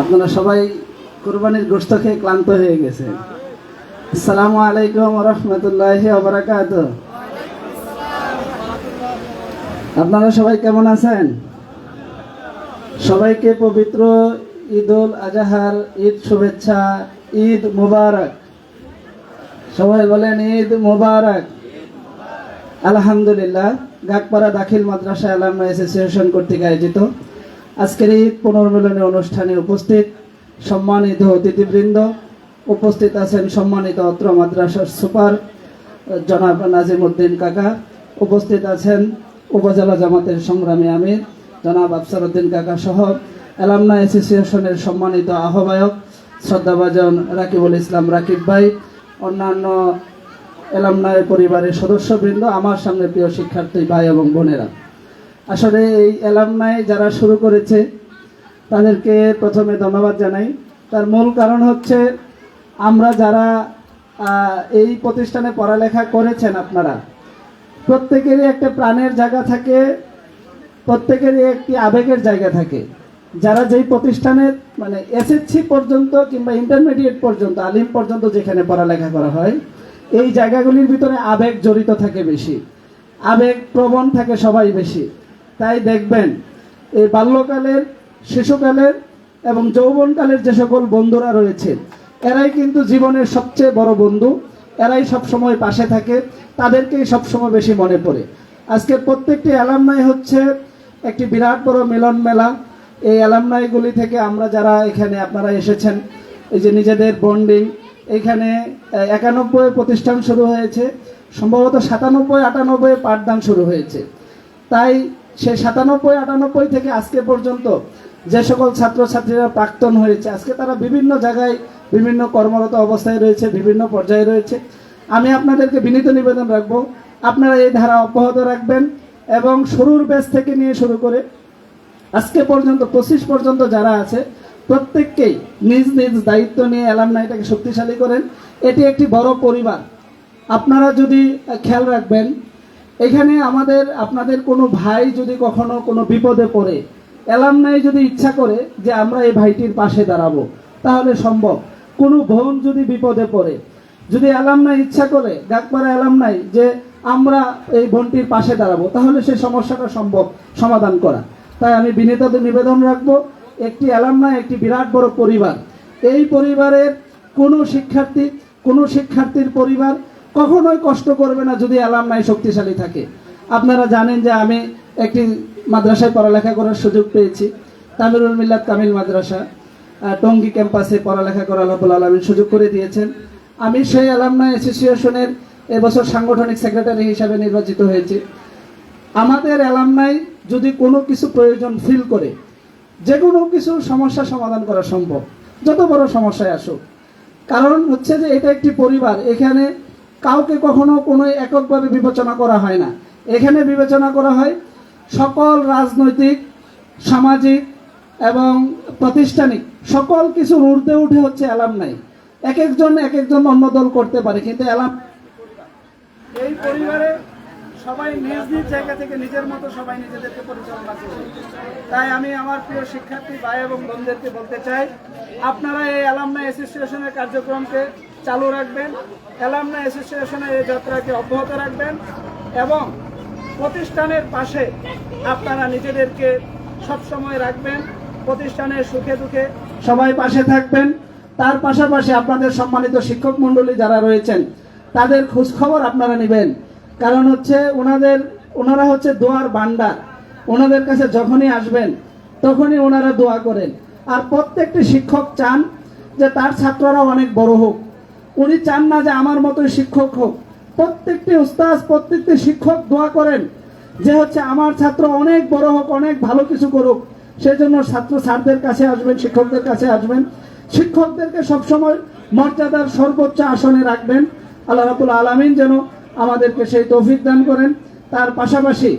আপনারা সবাই কুরবানির গোশত খেয়ে ক্লান্ত হয়ে গেছে। আসসালামু আলাইকুম ওয়া রাহমাতুল্লাহি ওয়া বারাকাতুহু। আপনারা সবাই কেমন আছেন? সবাইকে পবিত্র ঈদুল আজহার ঈদ শুভেচ্ছা, ঈদ মুবারক। সবাই বলেন ঈদ মুবারক। আলহামদুলিল্লাহ, গাগপাড়া দাখিল মাদ্রাসা আলামনা অ্যাসোসিয়েশন কর্তৃক আয়োজিত আজকের ঈদ পুনর্মিলনী অনুষ্ঠানে উপস্থিত সম্মানিত অতিথিবৃন্দ, উপস্থিত আছেন সম্মানিত অত্র মাদ্রাসার সুপার জনাব নাজিমউদ্দিন কাকা, উপস্থিত আছেন উপজেলা জামাতের সংগ্রামী আমির জনাব আফসার উদ্দিন কাকা সহ আলামনা অ্যাসোসিয়েশনের সম্মানিত আহ্বায়ক শ্রদ্ধাভাজন রাকিবুল ইসলাম রাকিব ভাই, অন্যান্য এলামনায় পরিবারের সদস্যবৃন্দ, আমার সামনে প্রিয় শিক্ষার্থী ভাই এবং বোনেরা। আসলে এই এলামনায় যারা শুরু করেছে তাদেরকে প্রথমে ধন্যবাদ জানাই। তার মূল কারণ হচ্ছে আমরা যারা এই প্রতিষ্ঠানে পড়ালেখা করেছেন, আপনারা প্রত্যেকেরই একটা প্রাণের জায়গা থাকে, প্রত্যেকেরই একটি আবেগের জায়গা থাকে। যারা যেই প্রতিষ্ঠানের মানে এসএসসি পর্যন্ত কিংবা ইন্টারমিডিয়েট পর্যন্ত, আলিম পর্যন্ত যেখানে পড়ালেখা করা হয়, এই জায়গাগুলির ভিতরে আবেগ জড়িত থাকে বেশি, আবেগ প্রবণ থাকে সবাই বেশি। তাই দেখবেন এই বাল্যকালের, শিশুকালের এবং যৌবনকালের যে সকল বন্ধুরা রয়েছে, এরাই কিন্তু জীবনের সবচেয়ে বড় বন্ধু, এরাই সবসময় পাশে থাকে, তাদেরকেই সবসময় বেশি মনে পড়ে। আজকের প্রত্যেকটি অ্যালামনাই হচ্ছে একটি বিরাট বড় মিলন মেলা। এই অ্যালামনাইগুলি থেকে আমরা যারা এখানে আপনারা এসেছেন, এই যে নিজেদের বন্ডিং, এখানে 91 প্রতিষ্ঠান শুরু হয়েছে, সম্ভবত 97-98 পাঠদান শুরু হয়েছে। তাই সে 97-98 থেকে আজকে পর্যন্ত যে সকল ছাত্রছাত্রীরা প্রাক্তন হয়েছে, আজকে তারা বিভিন্ন জায়গায় বিভিন্ন কর্মরত অবস্থায় রয়েছে, বিভিন্ন পর্যায়ে রয়েছে। আমি আপনাদেরকে বিনীত নিবেদন রাখবো, আপনারা এই ধারা অব্যাহত রাখবেন এবং শুরুর ব্যাচ থেকে নিয়ে শুরু করে আজকে পর্যন্ত 25 পর্যন্ত যারা আছে প্রত্যেককেই নিজ নিজ দায়িত্ব নিয়ে অ্যালামনাইটাকে শক্তিশালী করেন। এটি একটি বড় পরিবার। আপনারা যদি খেয়াল রাখবেন, এখানে আপনাদের কোনো ভাই যদি কখনো কোনো বিপদে পড়ে, অ্যালামনাই যদি ইচ্ছা করে যে আমরা এই ভাইটির পাশে দাঁড়াবো, তাহলে সম্ভব। কোনো বোন যদি বিপদে পড়ে, যদি অ্যালামনাই ইচ্ছা করে, গাগপাড়া অ্যালামনাই যে আমরা এই বোনটির পাশে দাঁড়াবো, তাহলে সেই সমস্যাটা সম্ভব সমাধান করা। তাই আমি বিনীত নিবেদন রাখবো, একটি অ্যালামনাই একটি বিরাট বড় পরিবার। এই পরিবারের কোনো শিক্ষার্থীর পরিবার কখনোই কষ্ট করবে না যদি অ্যালামনাই শক্তিশালী থাকে। আপনারা জানেন যে আমি একটি মাদ্রাসায় পড়ালেখা করার সুযোগ পেয়েছি, তামিরুল মিল্লাত কামিল মাদ্রাসা, টঙ্গী ক্যাম্পাসে পড়ালেখা করার আল্লাহ রাব্বুল আলামিন সুযোগ করে দিয়েছেন। আমি সেই অ্যালামনাই অ্যাসোসিয়েশনের এবছর সাংগঠনিক সেক্রেটারি হিসাবে নির্বাচিত হয়েছি। আমাদের অ্যালামনাই যদি কোনো কিছু প্রয়োজন ফিল করে, যে কোনো কিছু সমস্যা সমাধান করা সম্ভব, যত বড় সমস্যায় আসুক। কারণ হচ্ছে যে এটা একটি পরিবার, এখানে কাউকে কখনো কোনো এককভাবে বিবেচনা করা হয় না। এখানে বিবেচনা করা হয় সকল রাজনৈতিক, সামাজিক এবং প্রাতিষ্ঠানিক সকল কিছুর ঊর্ধ্বে উঠে হচ্ছে অ্যালামনাই। এক একজন অন্য দল করতে পারে, কিন্তু এই পরিবারে সবাই নিজ নিজ জায়গা থেকে নিজের মতো সবাই নিজেদেরকে পরিচালনা করে। তাই আমি আমার প্রিয় শিক্ষার্থী ভাই এবং বোনদেরকে বলতে চাই, আপনারা এই অ্যালামনাই অ্যাসোসিয়েশনের কার্যক্রমকে চালু রাখবেন, অ্যালামনাই অ্যাসোসিয়েশনের এই যাত্রাকে অব্যাহত রাখবেন এবং প্রতিষ্ঠানের পাশে আপনারা নিজেদেরকে সবসময় রাখবেন। প্রতিষ্ঠানের সুখে দুঃখে সবাই পাশে থাকবেন। তার পাশাপাশি আপনাদের সম্মানিত শিক্ষক মণ্ডলী যারা রয়েছেন, তাদের খোঁজখবর আপনারা নেবেন। কারণ হচ্ছে ওনারা হচ্ছে দোয়ার ভান্ডার। ওনাদের কাছে যখনই আসবেন তখনই ওনারা দোয়া করেন। আর প্রত্যেকটি শিক্ষক চান যে তার ছাত্ররা অনেক বড় হোক। উনি চান না যে আমার মতোই শিক্ষক হোক। প্রত্যেকটি উস্তাদ, প্রত্যেকটি শিক্ষক দোয়া করেন যে হচ্ছে আমার ছাত্র অনেক বড় হোক, অনেক ভালো কিছু করুক। সেজন্য ছাত্র স্যারদের কাছে আসবেন, শিক্ষকদের কাছে আসবেন, শিক্ষকদেরকে সবসময় মর্যাদার সর্বোচ্চ আসনে রাখবেন। আল্লাহ রাব্বুল আলামিন যেন আমাদেরকে সেই তৌফিক দান করেন। তার পাশাপাশি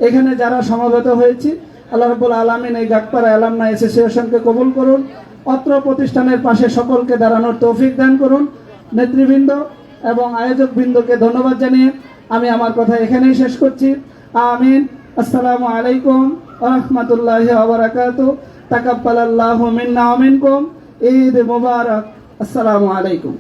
এখানে যারা সমবেত হয়েছি, আল্লাহ রাব্বুল আলামিন এই গাগপাড়া অ্যালামনাই অ্যাসোসিয়েশনকে কবুল করুন, অত্র প্রতিষ্ঠানের পাশে সকলকে দাঁড়ানোর তৌফিক দান করুন। নেতৃবৃন্দ এবং আয়োজকবৃন্দকে ধন্যবাদ জানিয়ে আমি আমার কথা এখানেই শেষ করছি। আমিন। আসসালামু আলাইকুম ওয়া রাহমাতুল্লাহি ওয়া বারাকাতুহু। তাকাব্বালাল্লাহু মিন্না ওয়া মিনকুম। ঈদ মুবারক। আসসালামু আলাইকুম।